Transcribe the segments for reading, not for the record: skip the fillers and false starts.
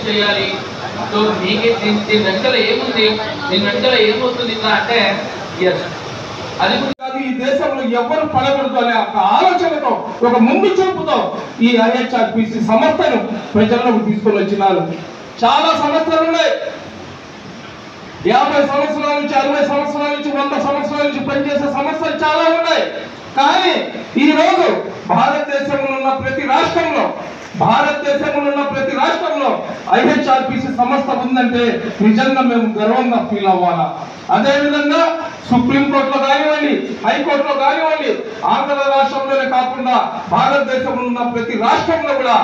చేయాలి. సో మీకు దీని వెంటనే ఏముంది, దీని వెంటనే ఏమవుతుంది అంటే ఎస్ అది కాదు. ఈ దేశంలో ఎవరు పడకూడదు అనే ఒక ఆలోచనతో, ఒక ముందు చూపుతో ఈ IHRPC సంస్థను ప్రజల్లోకి తీసుకొని వచ్చినారు. చాలా సంస్థలు ఉన్నాయి. 50 సంవత్సరాల నుంచి 60 సంవత్సరాల నుంచి 100 సంవత్సరాల నుంచి పనిచేసే సంస్థలు చాలా ఉన్నాయి. కానీ ఈ రోజు భారతదేశంలో ఉన్న ప్రతి రాష్ట్రంలో IHRPC సంస్థ ఉందంటే నిజంగా మేము గర్వంగా ఫీల్ అవ్వాలా. అదేవిధంగా సుప్రీంకోర్టులో కానివ్వండి, హైకోర్టులో కానివ్వండి, ఆంధ్ర రాష్ట్రంలోనే కాకుండా భారతదేశంలో ఉన్న ప్రతి రాష్ట్రంలో కూడా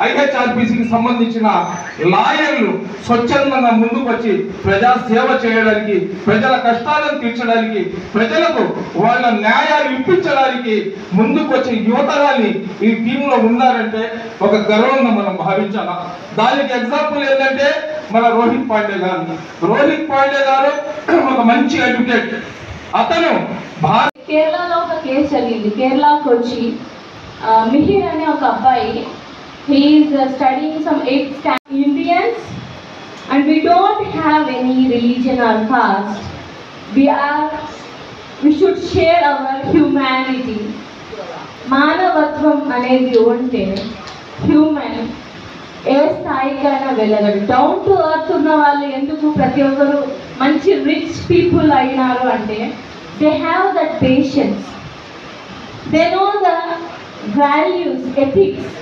IHRPCకి సంబంధించిన లాయర్లు స్వచ్ఛందంగా ముందుకు వచ్చి ప్రజా సేవ చేయడానికి, ప్రజల కష్టాలను తీర్చడానికి, ప్రజలకు వాళ్ళ న్యాయాలు ఇప్పించడానికి ముందుకు వచ్చే యువతరాన్ని ఈ టీంలో ఉన్నారంటే ఒక గర్వంగా మనం భావించాలా. దానికి ఎగ్జాంపుల్ ఏంటంటే మన రోహిత్ పాండే గారు ఒక మంచి అడ్వకేట్. అతను కేరళలో ఒక కేసు జరిగింది. కేరళకు వచ్చి మిహిర్ అనే ఒక అబ్బాయి, he's studying some 8th standard Indians, and we don't have any religion or caste. We should share our humanity. మానవత్వం అనేది ఉంటే హ్యూమన్ ఏ స్థాయికైనా వెళ్ళగలరు. డౌన్ టు ఎర్త్ ఉన్న వాళ్ళు ఎందుకు ప్రతి ఒక్కరు మంచి రిచ్ పీపుల్ అయినారు అంటే they have that patience, they know the values, ethics.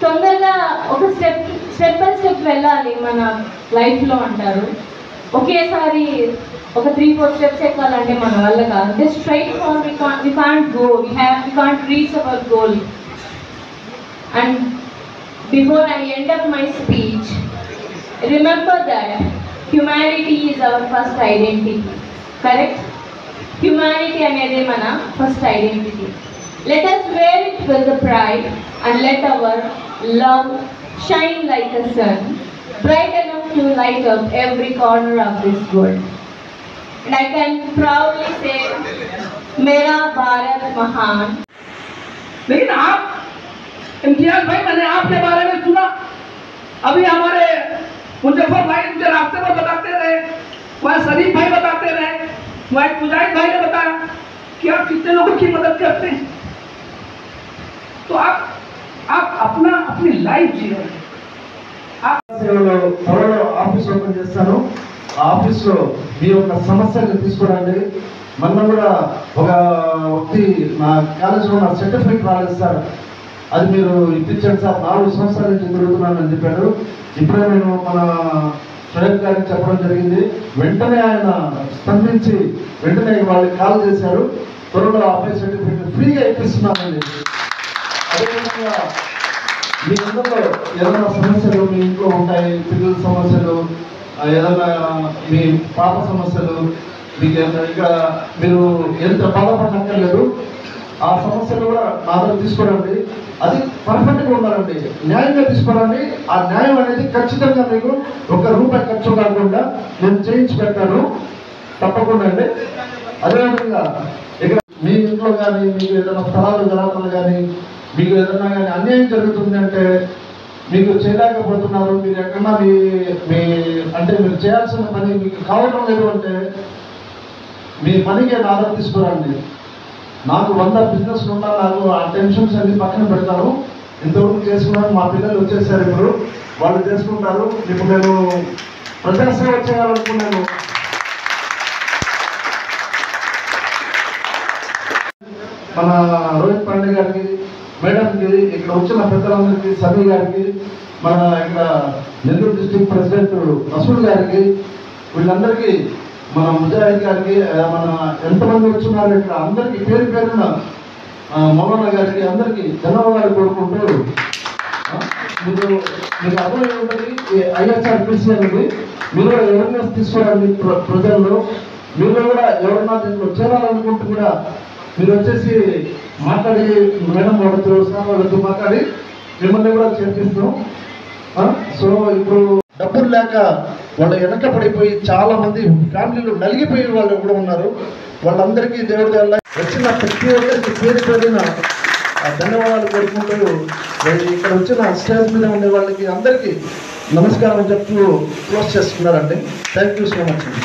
తొందరగా ఒక స్టెప్ బై స్టెప్ వెళ్ళాలి మన లైఫ్లో అంటారు. ఒకేసారి ఒక 3-4 స్టెప్స్ ఎక్కాలంటే మన వల్ల కాదు. They straight forward we can't go, we can't reach our goal. And before I end up my speech, remember that humanity is our first identity. Correct? Humanity anede mana first identity. Let us wear it with the pride and let our love shine like a sun, bright enough to light up every corner of this world. And I can proudly say, Mera Bharat Mahan. लेकिन आप इम्तियाज भाई, मैंने आपके बारे में सुना. अभी हमारे मुजफ्फर भाई मुझे रास्ते पर बताते रहे, वहाँ शरीफ भाई बताते रहे, वहाँ मुजाहिद भाई ने बताया कि आप कितने लोगों की मदद करते हैं. तो आप अपनी लाइफ जी रहे हैं. ఆఫీస్ ఓపెన్ చేస్తాను. ఆ ఆఫీస్లో మీ యొక్క సమస్యలు తీసుకోరండి. మొన్న కూడా ఒక వ్యక్తి నా కాలేజీలో నా సర్టిఫికేట్ రాలేదు సార్, అది మీరు ఇప్పించండి సార్, 4 సంవత్సరాల నుంచి తిరుగుతున్నానని చెప్పాడు. ఇప్పుడే నేను మన షోయబ్ గారికి చెప్పడం జరిగింది. వెంటనే ఆయన స్పందించి వెంటనే వాళ్ళకి కాల్ చేశారు. త్వరలో ఆఫీస్ సర్టిఫికేట్ ఫ్రీగా ఇప్పిస్తున్నానండి. అదేవిధంగా మీ అందరిలో ఏదైనా సమస్యలు మీ ఇంట్లో ఉంటాయి, పిల్లల సమస్యలు, ఏదైనా మీ పాప సమస్యలు, మీకు ఇంకా మీరు ఎంత బాధపడక్కర్లేదు. ఆ సమస్యలు కూడా నా దగ్గర తీసుకోరండి. అది పర్ఫెక్ట్గా ఉండాలండి, న్యాయంగా తీసుకోరండి. ఆ న్యాయం అనేది ఖచ్చితంగా మీకు ₹1 ఖర్చు కాకుండా నేను చేయించి పెట్టాను, తప్పకుండా అండి. అదేవిధంగా ఇక్కడ మీ ఇంట్లో కానీ మీకు ఏదైనా స్థలాలు జరగాలి కానీ మీకు ఏదైనా కానీ అన్యాయం జరుగుతుంది అంటే, మీకు చేయలేకపోతున్నారు, మీరు ఎక్కడన్నా మీ అంటే మీరు చేయాల్సిన పని మీకు కావడం లేదు అంటే మీ పనికి నా దగ్గర తీసుకురండి. నాకు 100 బిజినెస్లు ఉన్నా నాకు ఆ టెన్షన్స్ అన్ని పక్కన పెడతాను. ఇంతవరకు చేసుకున్నాను, మా పిల్లలు వచ్చేసారు, ఇప్పుడు వాళ్ళు చేసుకుంటారు. ఇప్పుడు నేను ప్రజాసేవ చేయాలనుకున్నాను. మన రోహిత్ పాండే గారికి, మేడంకి, ఇక్కడ వచ్చిన పెద్దలందరికీ, సభి గారికి, మన ఇక్కడ నెల్లూరు డిస్ట్రిక్ట్ ప్రెసిడెంట్ రసూల్ గారికి, వీళ్ళందరికీ, మన ముజాహిద్ గారికి, మన ఎంతమంది వచ్చున్నారు ఇక్కడ అందరికీ పేరున మౌలానా గారికి అందరికీ ధన్యవాదాలు కోరుకుంటూ, మీకు అర్థం ఏముంటుంది IHRPC అనేది. మీరు కూడా అవేర్నెస్ తీసుకోవడానికి ప్రజల్లో, మీరు కూడా ఎవరన్నా దీంట్లో చేరాలనుకుంటూ కూడా మీరు వచ్చేసి మాట్లాడి మేడం వాళ్ళతో సార్ వాళ్ళతో మాట్లాడి మిమ్మల్ని కూడా చేర్పిస్తాం. సో ఇప్పుడు డబ్బులు లేక వాళ్ళు వెనక పడిపోయి చాలా మంది ఫ్యామిలీలు నలిగిపోయిన వాళ్ళు కూడా ఉన్నారు. వాళ్ళందరికీ దేవుడి వల్ల వచ్చిన ప్రతి ఒక్కరికి పేరు పేరున ధన్యవాదాలు కోరుకుంటూ ఇక్కడ వచ్చిన స్టేజ్ మీద ఉండే వాళ్ళకి అందరికీ నమస్కారం చెప్తూ క్లోజ్ చేస్తున్నారండి. థ్యాంక్ యూ సో మచ్ అండి.